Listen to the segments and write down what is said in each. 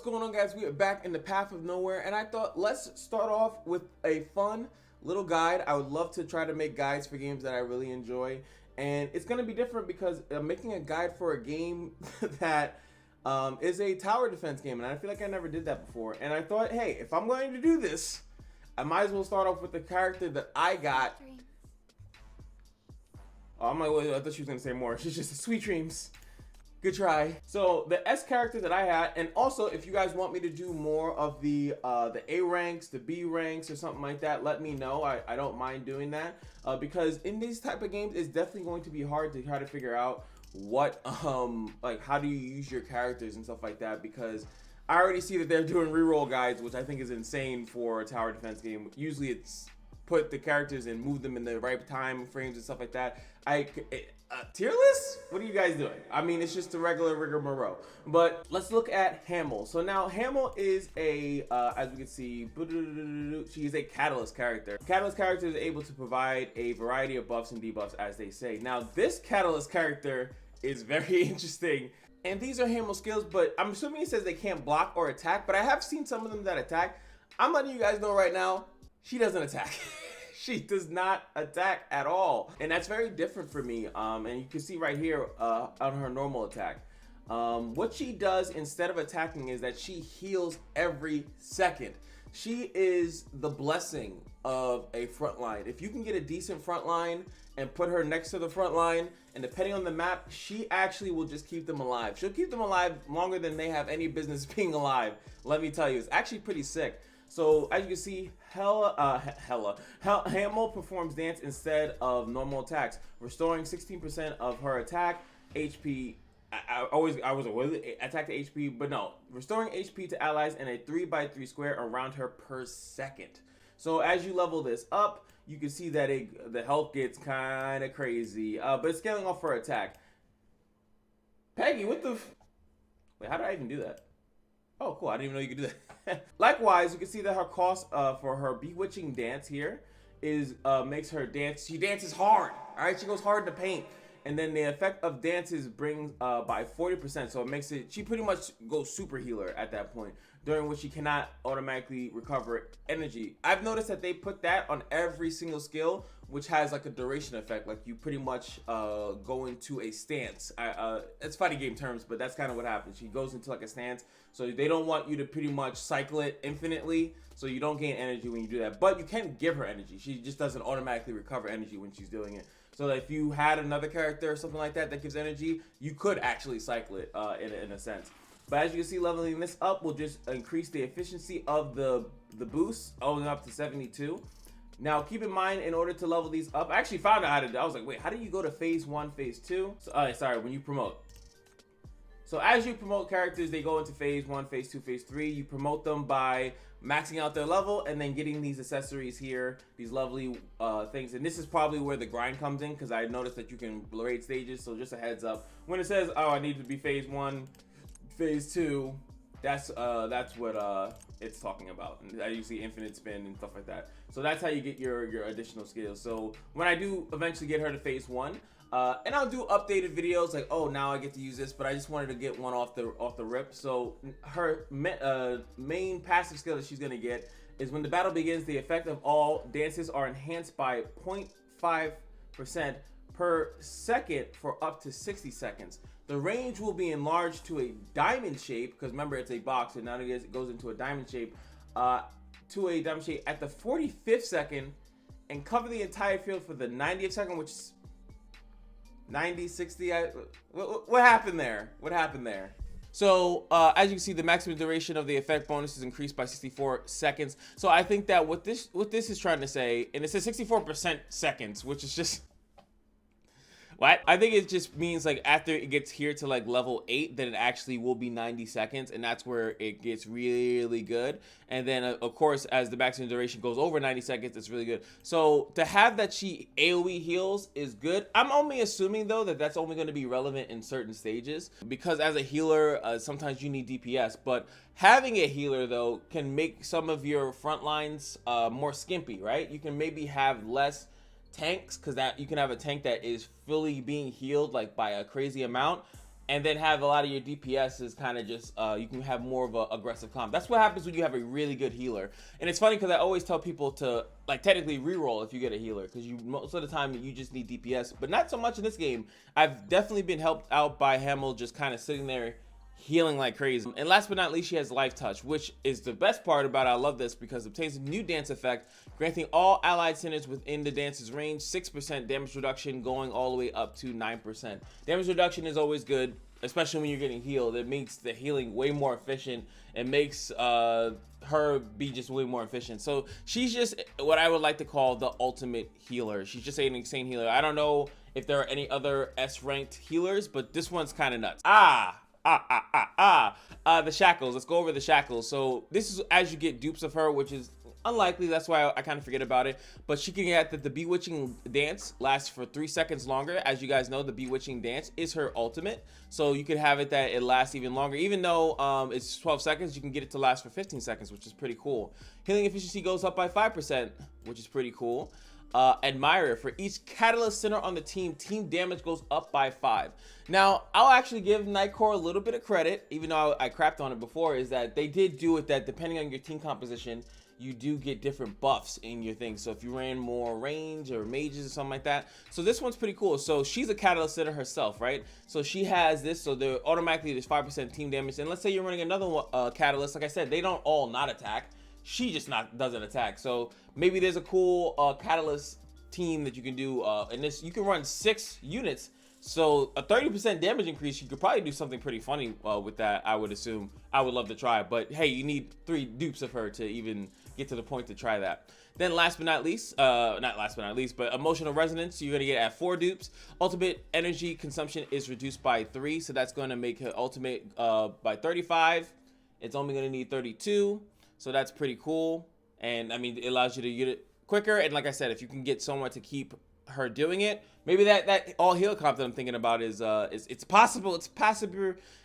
going on, guys? We are back in the path of nowhere, and I thought let's start off with a fun little guide. I would love to try to make guides for games that I really enjoy, and it's going to be different because I'm making a guide for a game that is a tower defense game, and I feel like I never did that before. And I thought, hey, if I'm going to do this, I might as well start off with the character that I got. Oh, I'm like, well, I thought she was going to say more. She's just a Sweet Dreams. Good try. So the S character that I had, and also if you guys want me to do more of the A ranks, the B ranks, or something like that, let me know. I don't mind doing that because in these type of games, it's definitely going to be hard to try to figure out what like how do you use your characters and stuff like that, because I already see that they're doing reroll guides, which I think is insane for a tower defense game. Usually it's put the characters and move them in the right time frames and stuff like that. Tier list? What are you guys doing? I mean, it's just a regular rigmarole. But let's look at Hamel. So now Hamel is a, as we can see, she's a Catalyst character. Catalyst character is able to provide a variety of buffs and debuffs, as they say. Now, this Catalyst character is very interesting. And these are Hamel skills, but I'm assuming it says they can't block or attack, but I have seen some of them that attack. I'm letting you guys know right now, she doesn't attack. She does not attack at all, and that's very different for me. And you can see right here on her normal attack, what she does instead of attacking is that she heals every second. She is the blessing of a front line. If you can get a decent front line and put her next to the front line, and depending on the map, she actually will just keep them alive. She'll keep them alive longer than they have any business being alive. Let me tell you, it's actually pretty sick. So as you can see, Hamel performs dance instead of normal attacks, restoring 16% of her attack HP. I was attack to HP, but no, restoring HP to allies in a 3x3 square around her per second. So as you level this up, you can see that the health gets kind of crazy, but it's scaling off her attack. Peggy, what the? Wait, how did I even do that? Oh, cool. I didn't even know you could do that. Likewise, you can see that her cost for her bewitching dance here is makes her dance. She dances hard. All right, she goes hard to paint, and then the effect of dances brings by 40%. So it makes it. She pretty much goes super healer at that point, during which she cannot automatically recover energy. I've noticed that they put that on every single skill, which has like a duration effect. Like you pretty much go into a stance. It's funny game terms, but that's kind of what happens. She goes into like a stance. So they don't want you to pretty much cycle it infinitely, so you don't gain energy when you do that. But you can give her energy. She just doesn't automatically recover energy when she's doing it. So if you had another character or something like that that gives energy, you could actually cycle it in a sense. But as you can see, leveling this up will just increase the efficiency of the boost, all the way up to 72. Now, keep in mind, in order to level these up, I actually found out how to do it. I was like, wait, how do you go to phase 1, phase 2? So, sorry, when you promote. So as you promote characters, they go into phase 1, phase 2, phase 3. You promote them by maxing out their level and then getting these accessories here, these lovely things. And this is probably where the grind comes in, because I noticed that you can rate stages. So just a heads up. When it says, oh, I need to be phase 1, phase 2, that's what it's talking about. And you see infinite spin and stuff like that. So that's how you get your additional skills. So when I do eventually get her to phase 1, and I'll do updated videos like, oh, now I get to use this, but I just wanted to get one off the rip. So her main passive skill that she's gonna get is when the battle begins, the effect of all dances are enhanced by 0.5% per second for up to 60 seconds. The range will be enlarged to a diamond shape, because remember it's a box, and now it goes into a diamond shape, at the 45th second, and cover the entire field for the 90th second, which is 90, 60. What happened there? What happened there? So as you can see, the maximum duration of the effect bonus is increased by 64 seconds. So I think that what this is trying to say, and it says 64% seconds, which is just what? I think it just means like after it gets here to like level 8, then it actually will be 90 seconds, and that's where it gets really good. And then of course, as the maximum duration goes over 90 seconds, it's really good. So to have that she AoE heals is good. I'm only assuming though that that's only going to be relevant in certain stages, because as a healer, sometimes you need DPS, but having a healer though can make some of your front lines more skimpy, right? You can maybe have less tanks, because that you can have a tank that is fully being healed like by a crazy amount, and then have a lot of your DPS is kind of just, you can have more of an aggressive comp. That's what happens when you have a really good healer. And it's funny because I always tell people to, like, technically reroll if you get a healer, because you most of the time you just need DPS, but not so much in this game. I've definitely been helped out by Hamel just kind of sitting there healing like crazy. And last but not least, she has Life Touch, which is the best part about it. I love this because it obtains a new dance effect, granting all allied centers within the dance's range 6% damage reduction, going all the way up to 9%. Damage reduction is always good, especially when you're getting healed. It makes the healing way more efficient. It makes her be just way more efficient. So she's just what I would like to call the ultimate healer. She's just an insane healer. I don't know if there are any other S-ranked healers, but this one's kind of nuts. The Shackles. Let's go over the Shackles. So this is as you get dupes of her, which is unlikely. That's why I kind of forget about it. But she can get that the Bewitching dance lasts for 3 seconds longer. As you guys know, the Bewitching dance is her ultimate. So you could have it that it lasts even longer. Even though it's 12 seconds, you can get it to last for 15 seconds, which is pretty cool. Healing efficiency goes up by 5%, which is pretty cool. Admirer, for each catalyst center on the team damage goes up by 5. Now, I'll actually give Nightcore a little bit of credit, even though I crapped on it before, is that they did do it that depending on your team composition, you do get different buffs in your thing. So if you ran more range or mages or something like that. So this one's pretty cool. So she's a catalyst center herself, right? So she has this, so there automatically there's 5% team damage. And let's say you're running another catalyst, like I said, they don't all not attack. She just doesn't attack. So maybe there's a cool catalyst team that you can do in this. You can run 6 units, so a 30% damage increase. You could probably do something pretty funny with that, I would assume. I would love to try, but hey, you need 3 dupes of her to even get to the point to try that. Then last but not least, not last but not least, but emotional resonance, you're gonna get at 4 dupes. Ultimate energy consumption is reduced by 3, so that's gonna make her ultimate by 35. It's only gonna need 32. So that's pretty cool. And I mean, it allows you to get it quicker. And like I said, if you can get someone to keep her doing it, maybe that all heal comp that I'm thinking about is it's possible, it's passive.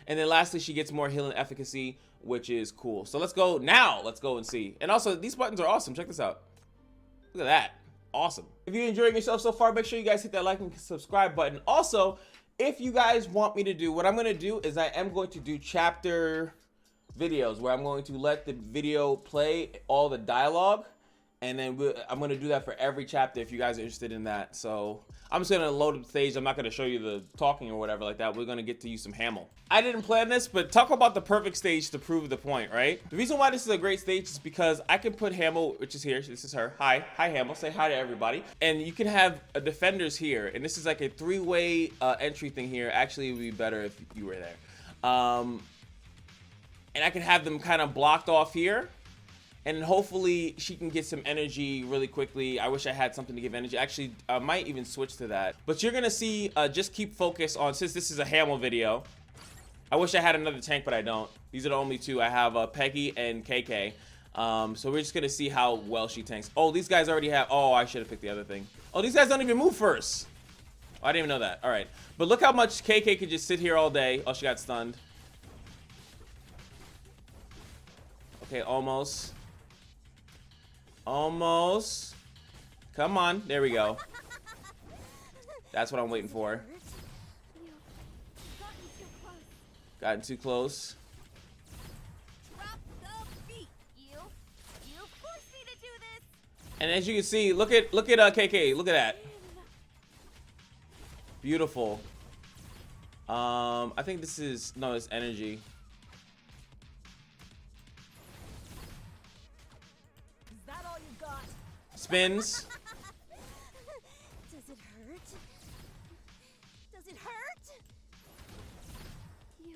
And then lastly, she gets more healing efficacy, which is cool. So let's go now. Let's go and see. And also, these buttons are awesome. Check this out. Look at that. Awesome. If you're enjoying yourself so far, make sure you guys hit that like and subscribe button. Also, if you guys want me to do, what I'm going to do is I am going to do chapter videos where I'm going to let the video play all the dialogue, and then I'm going to do that for every chapter if you guys are interested in that. So I'm just going to load up the stage. I'm not going to show you the talking or whatever like that. We're going to get to use some Hamel. I didn't plan this, but talk about the perfect stage to prove the point, right? The reason why this is a great stage is because I can put Hamel, which is here. This is her. Hi Hamel. Say hi to everybody. And you can have defenders here, and this is like a 3-way entry thing here. Actually, it would be better if you were there. And I can have them kind of blocked off here. And hopefully she can get some energy really quickly. I wish I had something to give energy. Actually, I might even switch to that. But you're going to see, just keep focus on, since this is a Hamel video. I wish I had another tank, but I don't. These are the only 2. I have Peggy and KK. So we're just going to see how well she tanks. Oh, these guys already have, oh, I should have picked the other thing. Oh, these guys don't even move first. Oh, I didn't even know that. All right. But look how much KK could just sit here all day. Oh, she got stunned. Okay, almost. Almost. Come on. There we go. That's what I'm waiting for. Gotten too close. And as you can see, look at KK. Look at that. Beautiful. I think this is, no, it's energy. Spins. Does it hurt? Does it hurt? You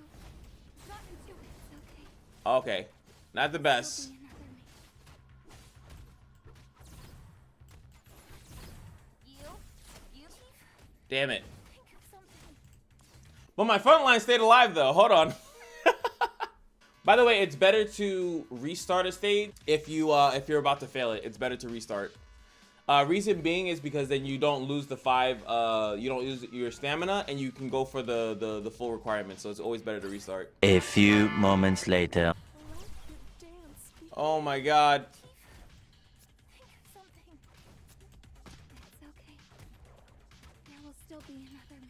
got into it. It's okay. Okay. Not the best. Damn it. But my front line stayed alive though. Hold on. By the way, it's better to restart a stage if you're about to fail it. It's better to restart. Reason being is because then you don't lose the 5, you don't lose your stamina, and you can go for the full requirement. So it's always better to restart. A few moments later. Oh my god. It's okay. There will still be another me.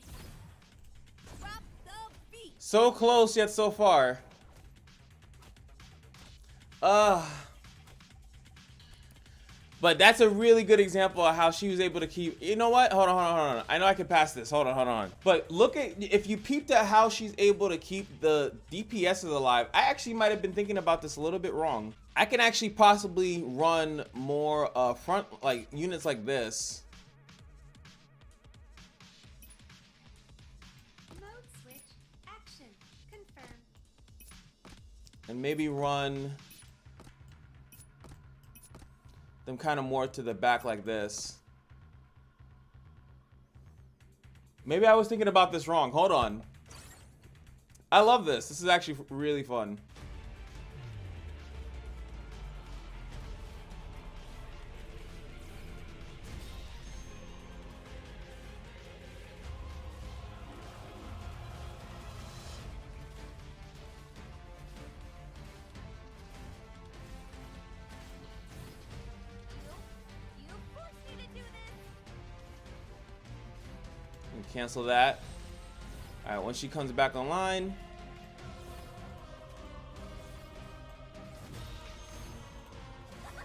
Drop the beat. So close yet so far. But that's a really good example of how she was able to keep. You know what? Hold on. I know I can pass this. Hold on. But look at, if you peeped at how she's able to keep the DPS alive. I actually might have been thinking about this a little bit wrong. I can actually possibly run more front like units like this. Mode switch. Action. Confirm. And maybe run them kind of more to the back like this. Maybe I was thinking about this wrong. Hold on. I love this. This is actually really fun. You forced me to do this. Cancel that. All right, once she comes back online,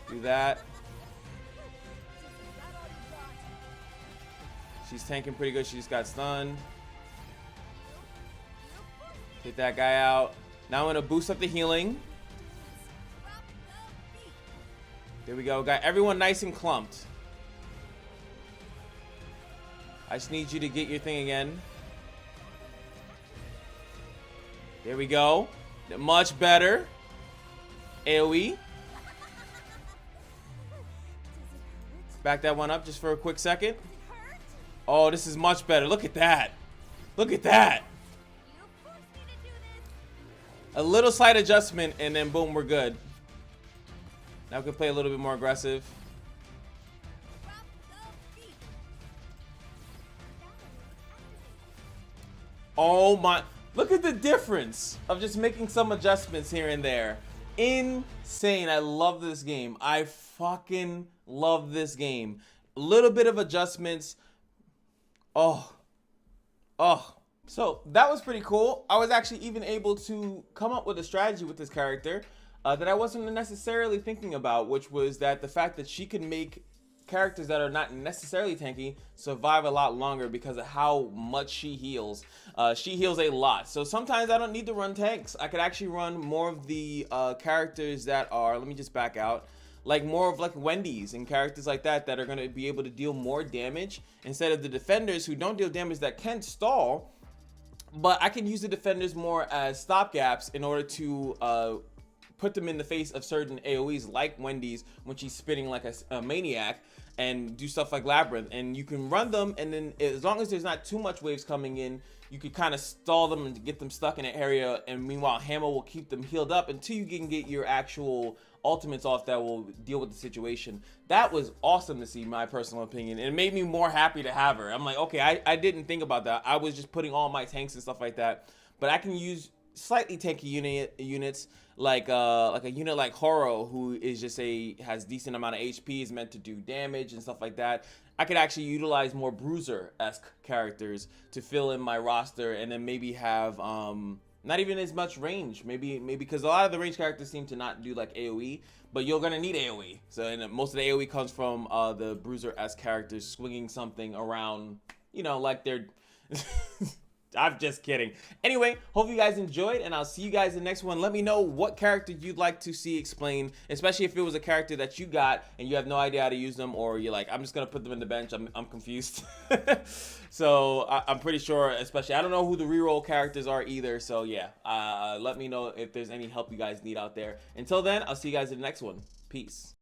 do that. She's tanking pretty good. She just got stunned. Take that guy out. Now I'm gonna boost up the healing. There we go. Got everyone nice and clumped. I just need you to get your thing again. There we go. Much better. AoE. Back that one up just for a quick second. Oh, this is much better. Look at that. Look at that. A little slight adjustment and then boom, we're good. Now we can play a little bit more aggressive. Oh my, look at the difference of just making some adjustments here and there. Insane. I love this game. I fucking love this game. A little bit of adjustments. Oh. So that was pretty cool. I was actually even able to come up with a strategy with this character that I wasn't necessarily thinking about, which was that the fact that she can make characters that are not necessarily tanky survive a lot longer because of how much she heals. She heals a lot, so sometimes I don't need to run tanks. I could actually run more of the characters that are, let me just back out, like more of like Wendy's and characters like that that are going to be able to deal more damage instead of the defenders who don't deal damage that can stall. But I can use the defenders more as stopgaps in order to put them in the face of certain AoEs like Wendy's when she's spinning like a maniac, and do stuff like Labyrinth. And you can run them, and then as long as there's not too much waves coming in, you could kind of stall them and get them stuck in an area, and meanwhile Hamel will keep them healed up until you can get your actual ultimates off that will deal with the situation. That was awesome to see, my personal opinion. It made me more happy to have her. I'm like, okay, I didn't think about that. I was just putting all my tanks and stuff like that, but I can use slightly tanky units like a unit like Horo, who is just has decent amount of HP, is meant to do damage and stuff like that. I could actually utilize more bruiser-esque characters to fill in my roster, and then maybe have not even as much range, maybe because a lot of the range characters seem to not do like AoE, but you're gonna need AoE. So, and most of the AoE comes from the bruiser-esque characters swinging something around, you know, like they're I'm just kidding. Anyway, hope you guys enjoyed, and I'll see you guys in the next one. Let me know what character you'd like to see explained, especially if it was a character that you got and you have no idea how to use them, or you're like, I'm just gonna put them in the bench. I'm confused. So I'm pretty sure, especially, I don't know who the reroll characters are either. So yeah, let me know if there's any help you guys need out there. Until then, I'll see you guys in the next one. Peace.